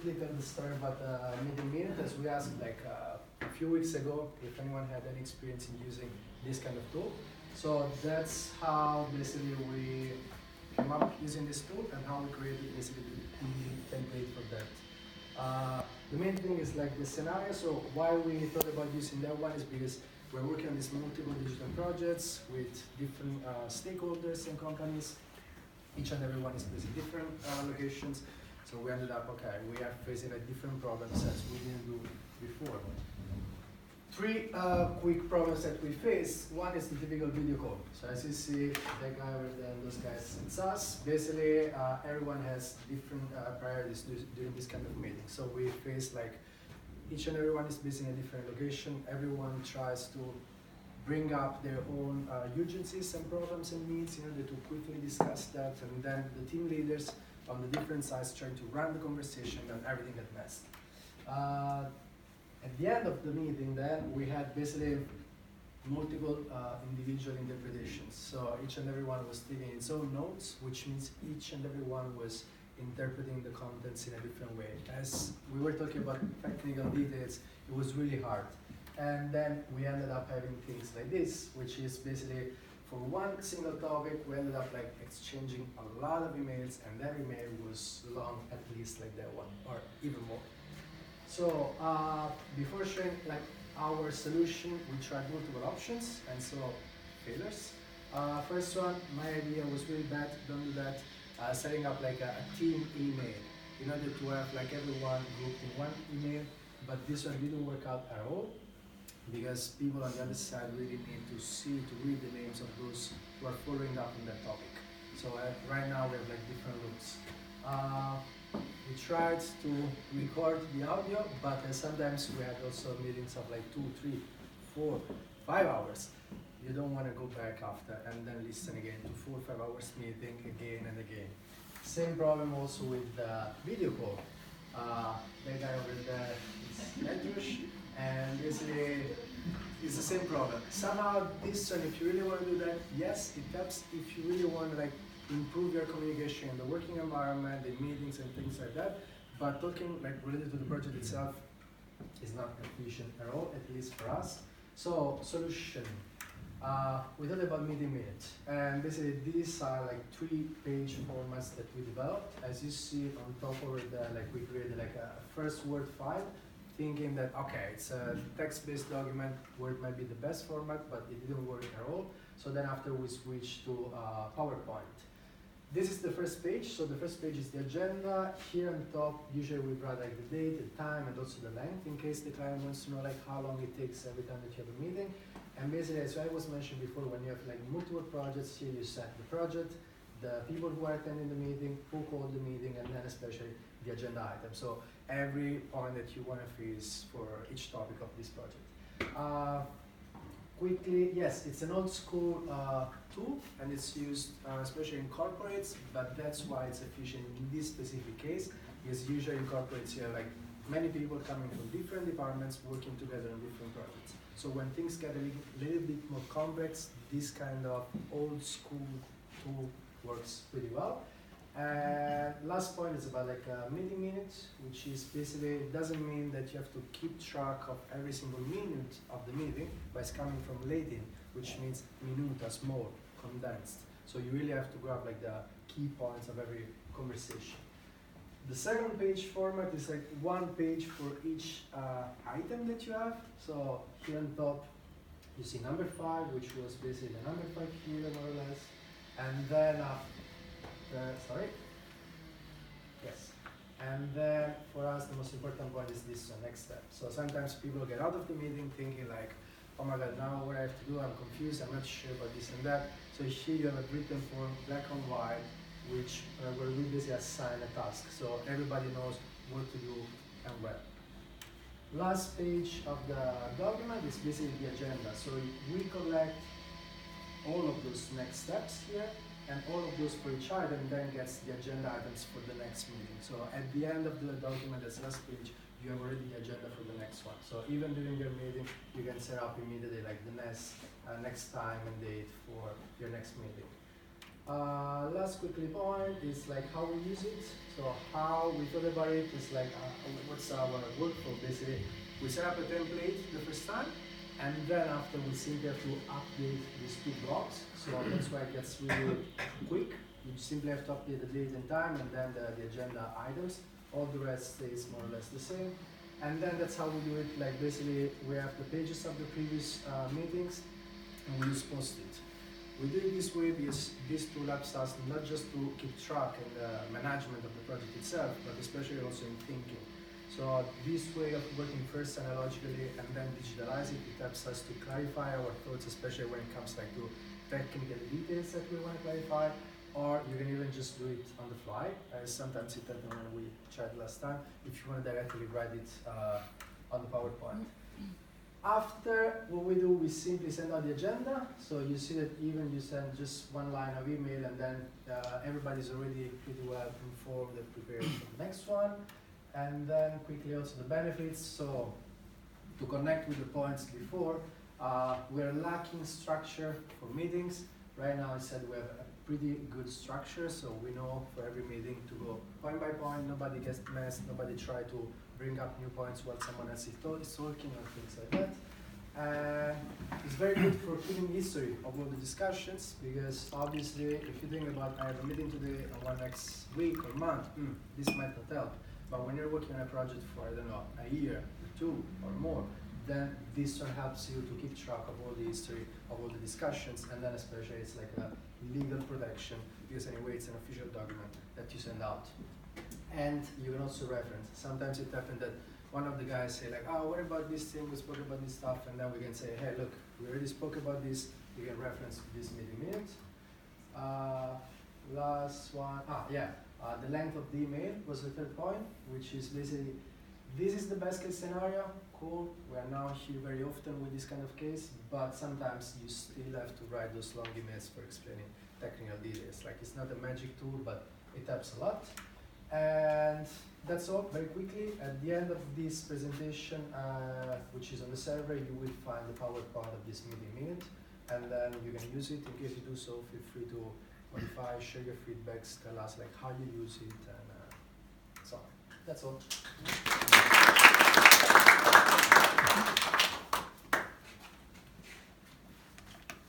quickly tell the story about meeting minute, as we asked like a few weeks ago if anyone had any experience in using this kind of tool. So that's how basically we came up using this tool and how we created basically the template for that. The main thing is like the scenario. So why we thought about using that one is because we're working on these multiple digital projects with different stakeholders and companies. Each and every one is based in different locations. So we ended up, okay, we are facing like different problems as we didn't do before. Three quick problems that we face. One is the typical video call. So as you see, that guy over there and those guys, it's us. Basically, everyone has different priorities during this kind of meeting. So we face like, each and everyone is based in a different location. Everyone tries to bring up their own urgencies and problems and needs in order to quickly discuss that. And then the team leaders on the different sides trying to run the conversation and everything get messed. At the end of the meeting then, we had basically multiple individual interpretations. So each and every one was taking its own notes, which means each and every one was interpreting the contents in a different way. As we were talking about technical details, it was really hard. And then we ended up having things like this, which is basically for one single topic, we ended up like exchanging a lot of emails, and every email was long, at least like that one, or even more. So before sharing like our solution, we tried multiple options and saw failures. First one, my idea was really bad, don't do that. Setting up like a team email in order to have like everyone grouped in one email, but this one didn't work out at all because people on the other side really need to see, to read the names of those who are following up on that topic. So right now we have like different loops. We tried to record the audio, but sometimes we had also meetings of like 2, 3, 4, 5 hours. You don't want to go back after and then listen again to 4 or 5 hours meeting again and again. Same problem also with the video call. That guy over there is Andrews, and basically it's the same problem. Somehow this one, if you really want to do that, yes, it helps. If you really want to like improve your communication in the working environment, in meetings and things like that, but talking like related to the project itself is not efficient at all, at least for us. So solution. We thought about meeting minutes, and basically these are like 3-page formats that we developed. As you see on top over there, like we created like a first Word file, thinking that okay, it's a text-based document, Word might be the best format, but it didn't work at all. So then after we switched to PowerPoint. This is the first page. So the first page is the agenda. Here on top, usually we brought like the date, the time, and also the length, in case the client wants to know like how long it takes every time that you have a meeting. And basically, as I was mentioned before, when you have like multiple projects, here you set the project, the people who are attending the meeting, who called the meeting, and then especially the agenda item. So every point that you want to face for each topic of this project. Quickly, yes, it's an old school tool, and it's used especially in corporates, but that's why it's efficient in this specific case, because usually in corporates you have like many people coming from different departments working together on different projects. So when things get a little bit more complex, this kind of old school tool works pretty well. And last point is about like a meeting minute, which is basically, it doesn't mean that you have to keep track of every single minute of the meeting, but it's coming from Latin, which means minuta, small, condensed. So you really have to grab like the key points of every conversation. The second page format is like 1 page for each item that you have. So here on top, you see number 5, which was basically the number 5 here more or less. And then sorry. Yes. And then for us, the most important point is this next step. So sometimes people get out of the meeting thinking like, oh my God, now what I have to do, I'm confused, I'm not sure about this and that. So here you have a written form, black on white, which where we basically assign a task. So everybody knows what to do and when. Last page of the document is basically the agenda. So we collect all of those next steps here, and all of those for each item then gets the agenda items for the next meeting. So at the end of the document, as last page, you have already the agenda for the next one. So even during your meeting, you can set up immediately like the next time and date for your next meeting. Last quickly point is like how we use it. So how we thought about it is like what's our workflow basically. We set up a template the first time, and then after we simply have to update these two blocks. So that's why it gets really quick. You simply have to update the date and time, and then the agenda items. All the rest stays more or less the same. And then that's how we do it. Like basically, we have the pages of the previous meetings, and we use Post-it. We do it this way because this tool helps us not just to keep track in the management of the project itself, but especially also in thinking. So this way of working first analogically and then digitalize it, it helps us to clarify our thoughts, especially when it comes like to technical details that we want to clarify, or you can even just do it on the fly, as sometimes it happened when we chatted last time, if you want to directly write it on the PowerPoint. After, what we do, we simply send out the agenda. So you see that even you send just one line of email, and then everybody's already pretty well informed and prepared for the next one. And then quickly also the benefits. So to connect with the points before, we're lacking structure for meetings. Right now I said we have a pretty good structure, so we know for every meeting to go point by point, nobody gets messed, nobody try to bring up new points while someone else is talking or things like that. It's very good for keeping history of all the discussions, because obviously if you think about I have a meeting today and one next week or month, this might not help. But when you're working on a project for, I don't know, a year, 2 or more, then this one helps you to keep track of all the history of all the discussions, and then especially it's like a legal protection, because anyway it's an official document that you send out. And you can also reference. Sometimes it happens that one of the guys say like, oh, what about this thing, we spoke about this stuff, and then we can say, hey, look, we already spoke about this, you can reference this meeting minutes. Last one, the length of the email was the third point, which is basically, this is the best case scenario, cool, we are now here very often with this kind of case, but sometimes you still have to write those long emails for explaining technical details. Like it's not a magic tool, but it helps a lot. And that's all, very quickly. At the end of this presentation, which is on the server, you will find the PowerPoint of this meeting minute, and then you can use it. In case you do so, feel free to modify, share your feedbacks, tell us like how you use it, and so on. That's all.